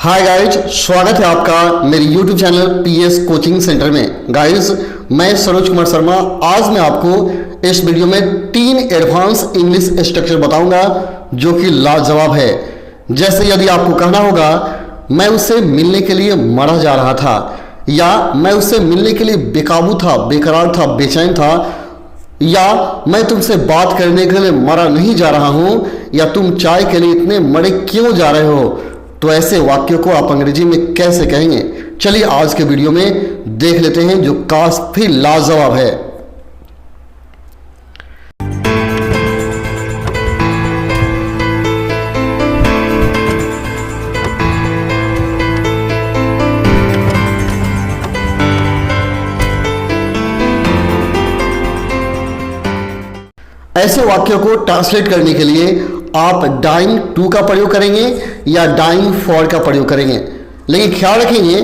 Hi guys, स्वागत है आपका मेरे YouTube channel PS coaching centre में। गाइज, मैं सरोज कुमार शर्मा। आज मैं आपको इस वीडियो में 3 एडवांस इंग्लिश स्ट्रक्चर बताऊंगा जो कि लाजवाब है। जैसे यदि आपको कहना होगा मैं उससे मिलने के लिए मरा जा रहा था, या मैं उससे मिलने के लिए बेकाबू था, बेकरार था, बेचैन था, या मैं तुमसे बात करने के लिए मरा नहीं जा रहा हूं, या तुम चाय के लिए इतने मरे क्यों जा रहे हो, तो ऐसे वाक्यों को आप अंग्रेजी में कैसे कहेंगे। चलिए आज के वीडियो में देख लेते हैं जो काफी लाजवाब है। ऐसे वाक्यों को ट्रांसलेट करने के लिए आप डाइंग टू का प्रयोग करेंगे या डाइंग फॉर का प्रयोग करेंगे। लेकिन ख्याल रखेंगे,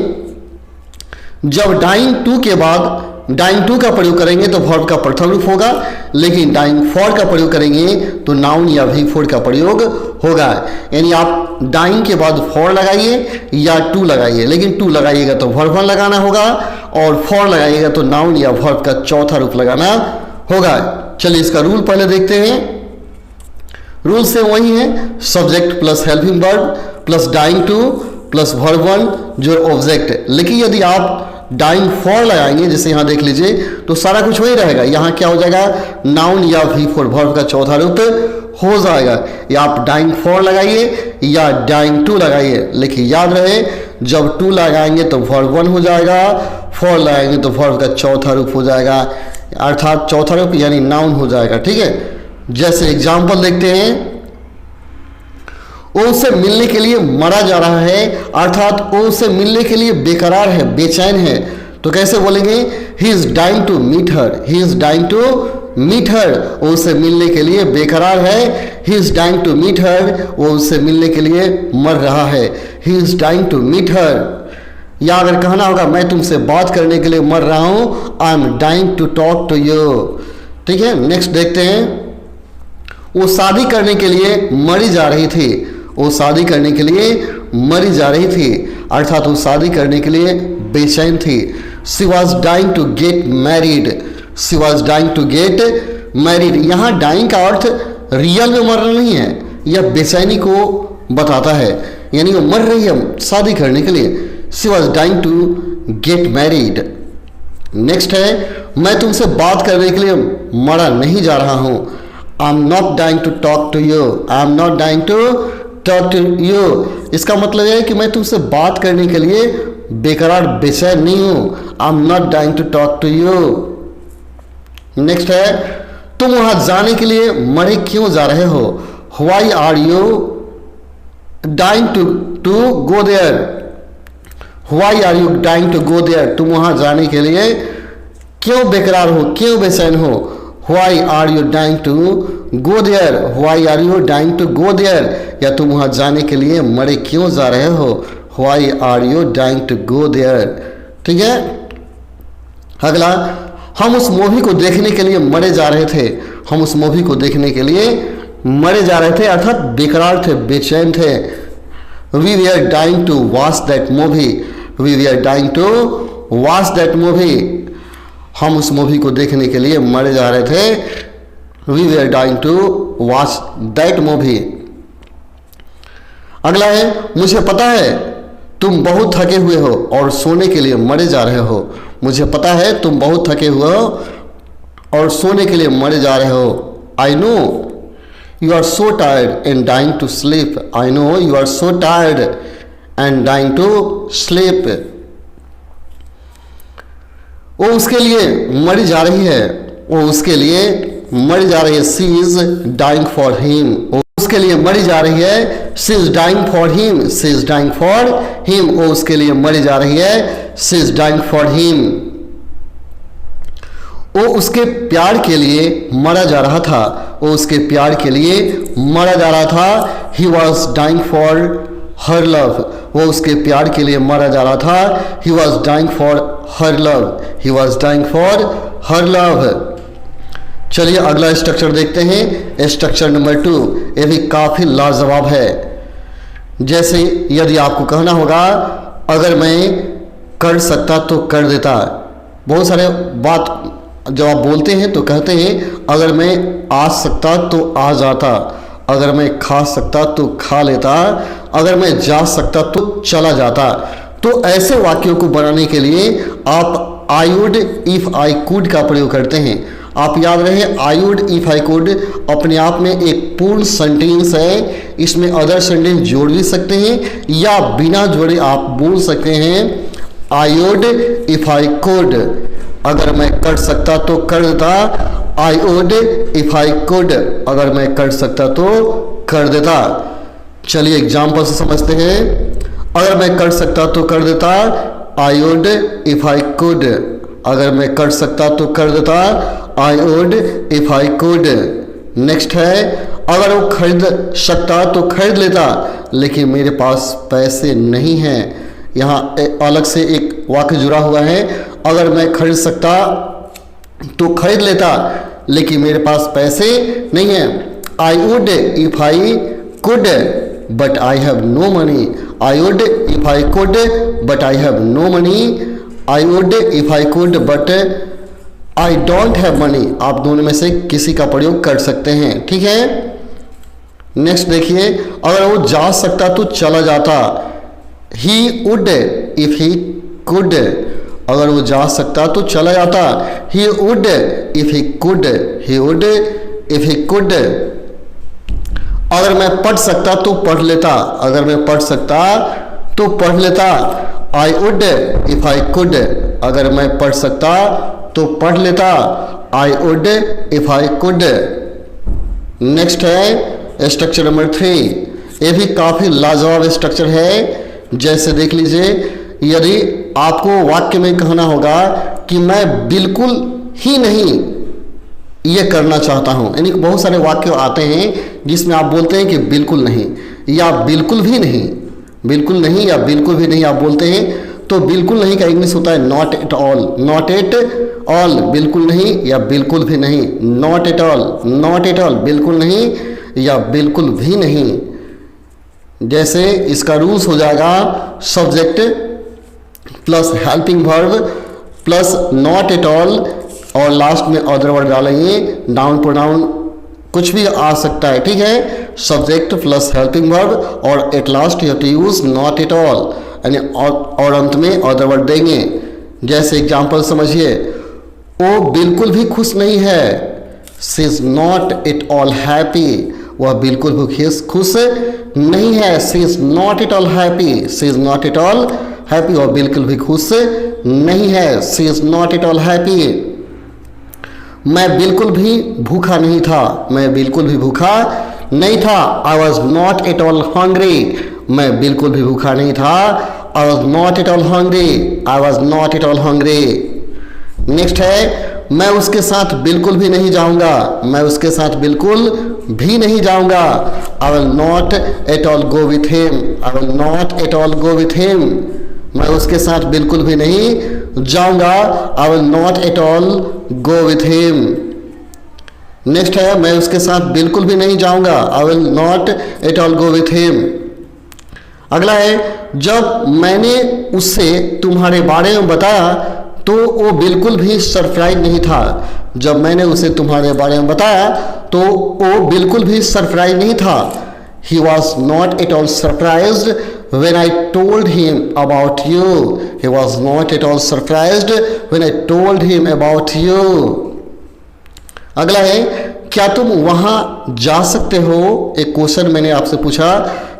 जब डाइंग टू के बाद डाइंग टू का प्रयोग करेंगे तो वर्ब का प्रथम रूप होगा, लेकिन डाइंग फॉर का प्रयोग करेंगे तो नाउन या भी फोर का प्रयोग होगा। यानी आप डाइंग के बाद फॉर लगाइए या टू लगाइए, लेकिन टू लगाइएगा तो वर्ब लगाना होगा और फॉर लगाइएगा तो नाउन या वर्ब का चौथा रूप लगाना होगा। चलिए इसका रूल पहले देखते हैं। रूल से वही है, subject plus helping verb plus dying to plus verb one जो ऑब्जेक्ट। लेकिन यदि आप डाइंग फॉर लगाएंगे, जैसे यहां देख लीजिए, तो सारा कुछ वही रहेगा। यहां क्या हो जाएगा, नाउन या भी फोर वर्ब का चौथा रूप हो जाएगा। या आप डाइंग फॉर लगाइए या डाइंग टू लगाइए, लेकिन याद रहे जब टू लगाएंगे तो वर्ब वन हो जाएगा, फॉर लगाएंगे तो वर्ब का चौथा रूप हो जाएगा, अर्थात चौथा रूप यानी नाउन हो जाएगा। ठीक है, जैसे एग्जाम्पल देखते हैं, वो उससे मिलने के लिए मरा जा रहा है, अर्थात वो उससे मिलने के लिए बेकरार है, बेचैन है। तो कैसे बोलेंगे, he is dying to meet her, he is dying to meet her, वो उससे मिलने के लिए बेकरार है। He is dying to meet her, वो उससे मिलने के लिए मर रहा है। He is dying to meet her. या अगर कहना होगा मैं तुमसे बात करने के लिए मर रहा हूं, I am dying to talk to you. ठीक है, नेक्स्ट देखते हैं, वो शादी करने के लिए मरी जा रही थी, वो शादी करने के लिए मरी जा रही थी, अर्थात वो शादी करने के लिए बेचैन थी। She was dying to get married, she was dying to get married. यहाँ डाइंग का अर्थ रियल में मरना नहीं है, यह बेचैनी को बताता है, यानी वो मर रही है शादी करने के लिए। She was dying to get married. Next है, मैं तुमसे बात करने के लिए मरा नहीं जा रहा हूं, I am not dying to talk to you, I am not dying to talk to you. इसका मतलब है कि मैं तुमसे बात करने के लिए बेकरार बेचैन नहीं हूं, I am not dying to talk to you. Next है, तुम वहां जाने के लिए मरे क्यों जा रहे हो, why are you dying to go there, why are you dying to go there. तुम वहां जाने के लिए क्यों बेकरार हो, क्यों बेचैन हो। Why are you dying to go there? Why are you dying to go there? या तुम वहाँ जाने के लिए मरे क्यों जा रहे हो, Why are you dying to go there? ठीक है, अगला, हम उस मूवी को देखने के लिए मरे जा रहे थे, हम उस मूवी को देखने के लिए मरे जा रहे थे, अर्थात बेकरार थे, बेचैन थे। We were dying to watch that movie, we were dying to watch that movie. हम उस मूवी को देखने के लिए मरे जा रहे थे, We were dying to watch that movie. अगला है, मुझे पता है तुम बहुत थके हुए हो और सोने के लिए मरे जा रहे हो। मुझे पता है तुम बहुत थके हुए हो और सोने के लिए मरे जा रहे हो। I know you are so tired and dying to sleep. I know you are so tired and dying to sleep. वो उसके लिए मरी जा रही है, वो उसके लिए मरी जा रही है। She is dying for him, वो उसके लिए मरी जा रही है। She is dying for him, she is dying for him, वो उसके लिए मरी जा रही है। She is dying for him. वो उसके प्यार के लिए मरा जा रहा था, वो उसके प्यार के लिए मरा जा रहा था। He was dying for her love, वो उसके प्यार के लिए मरा जा रहा था। He was dying for her love, he was dying for her love. चलिए अगला स्ट्रक्चर देखते हैं, स्ट्रक्चर नंबर 2। ये भी काफी लाजवाब है। जैसे यदि आपको कहना होगा अगर मैं कर सकता तो कर देता। बहुत सारे बात जब आप बोलते हैं तो कहते हैं अगर मैं आ सकता तो आ जाता, अगर मैं खा सकता तो खा लेता, अगर मैं जा सकता तो चला जाता। तो ऐसे वाक्यों को बनाने के लिए आप आई वुड इफ आई कुड का प्रयोग करते हैं। आप याद रहे आई वुड इफ आई कुड अपने आप में एक पूर्ण सेंटेंस है, इसमें अदर सेंटेंस जोड़ भी सकते हैं या बिना जोड़े आप बोल सकते हैं I would if I could, अगर मैं कर सकता तो कर देता, आई वुड इफ आई कुड, अगर मैं कर सकता तो कर देता। चलिए एग्जाम्पल से समझते हैं। अगर मैं कर सकता तो कर देता, आई वुड इफ आई कुड, अगर मैं कर सकता तो कर देता, आई would if I could. Next है अगर वो खरीद सकता तो खरीद लेता लेकिन मेरे पास पैसे नहीं हैं। यहाँ अलग से एक वाक्य जुड़ा हुआ है, अगर मैं खरीद सकता तो खरीद लेता लेकिन मेरे पास पैसे नहीं हैं। I would if I could but I have no money, I would if I could but I have no money, I would if I could but I don't have money. आप दोनों में से किसी का प्रयोग कर सकते हैं, ठीक है। नेक्स्ट देखिए, अगर वो जा सकता तो चला जाता, he would if he could, अगर वो जा सकता तो चला जाता, he would if he could, he would if he could. अगर मैं पढ़ सकता तो पढ़ लेता, अगर मैं पढ़ सकता तो पढ़ लेता, आई वुड इफ आई कुड, अगर मैं पढ़ सकता तो पढ़ लेता, आई would if I could. Next है स्ट्रक्चर नंबर 3। ये भी काफ़ी लाजवाब स्ट्रक्चर है। जैसे देख लीजिए, यदि आपको वाक्य में कहना होगा कि मैं बिल्कुल ही नहीं ये करना चाहता हूँ, यानी कि बहुत सारे वाक्य आते हैं जिसमें आप बोलते हैं कि बिल्कुल नहीं या बिल्कुल भी नहीं, बिल्कुल नहीं या बिल्कुल भी नहीं आप बोलते हैं। तो बिल्कुल नहीं का इंग्लिश होता है not at all, not at all, बिल्कुल नहीं या बिल्कुल भी नहीं, not at all, not at all, बिल्कुल नहीं या बिल्कुल भी नहीं। जैसे इसका रूल्स हो जाएगा subject plus helping verb plus not at all और लास्ट में अदर वर्ड डालेंगे, नाउन प्रोनाउन कुछ भी आ सकता है, ठीक है। सब्जेक्ट प्लस हेल्पिंग वर्ब और at last you have to use not at all, यानी और अंत में अदर वर्ड देंगे। जैसे एग्जांपल समझिए, वो बिल्कुल भी खुश नहीं है, she is not at all happy, वह बिल्कुल भी खुश नहीं है, she is not at all happy, she is not at all happy, वह बिल्कुल भी खुश नहीं है, she is not at all happy. मैं बिल्कुल भी भूखा नहीं था, मैं बिल्कुल भी भूखा नहीं था, I was not at all hungry, मैं बिल्कुल भी भूखा नहीं था, I was not at all hungry, I was not at all hungry. Next है मैं उसके साथ बिल्कुल भी नहीं जाऊंगा, मैं उसके साथ बिल्कुल भी नहीं जाऊंगा, I will not at all go with him, I will not at all go with him, मैं उसके साथ बिल्कुल भी नहीं जाऊंगा, I will not at all go with him. Next है मैं उसके साथ बिल्कुल भी नहीं जाऊंगा, I will not at all go with him. अगला है जब मैंने उससे तुम्हारे बारे में बताया तो वो बिल्कुल भी सरप्राइज नहीं था, जब मैंने उसे तुम्हारे बारे में बताया तो वो बिल्कुल भी सरप्राइज नहीं था, he was not at all surprised when I told him about you, he was not at all surprised when I told him about you। अगला है क्या तुम वहाँ जा सकते हो, एक क्वेश्चन मैंने आपसे पूछा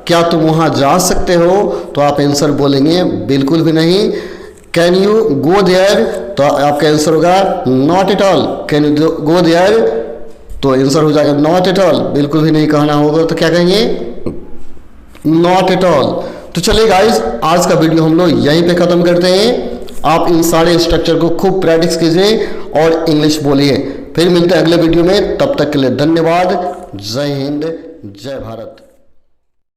क्या तुम वहाँ जा सकते हो, तो आप आंसर बोलेंगे बिल्कुल भी नहीं। कैन यू गो देयर, तो आपका आंसर होगा not at all, can you go there, तो आंसर हो जाएगा नॉट एट ऑल, बिल्कुल भी नहीं कहना होगा तो क्या कहेंगे नॉट एट ऑल। तो चलिए गाइस, आज का वीडियो हम लोग यहीं पे ख़त्म करते हैं। आप इन सारे स्ट्रक्चर को खूब प्रैक्टिस कीजिए और इंग्लिश बोलिए। फिर मिलते हैं अगले वीडियो में, तब तक के लिए धन्यवाद। जय हिंद, जय भारत।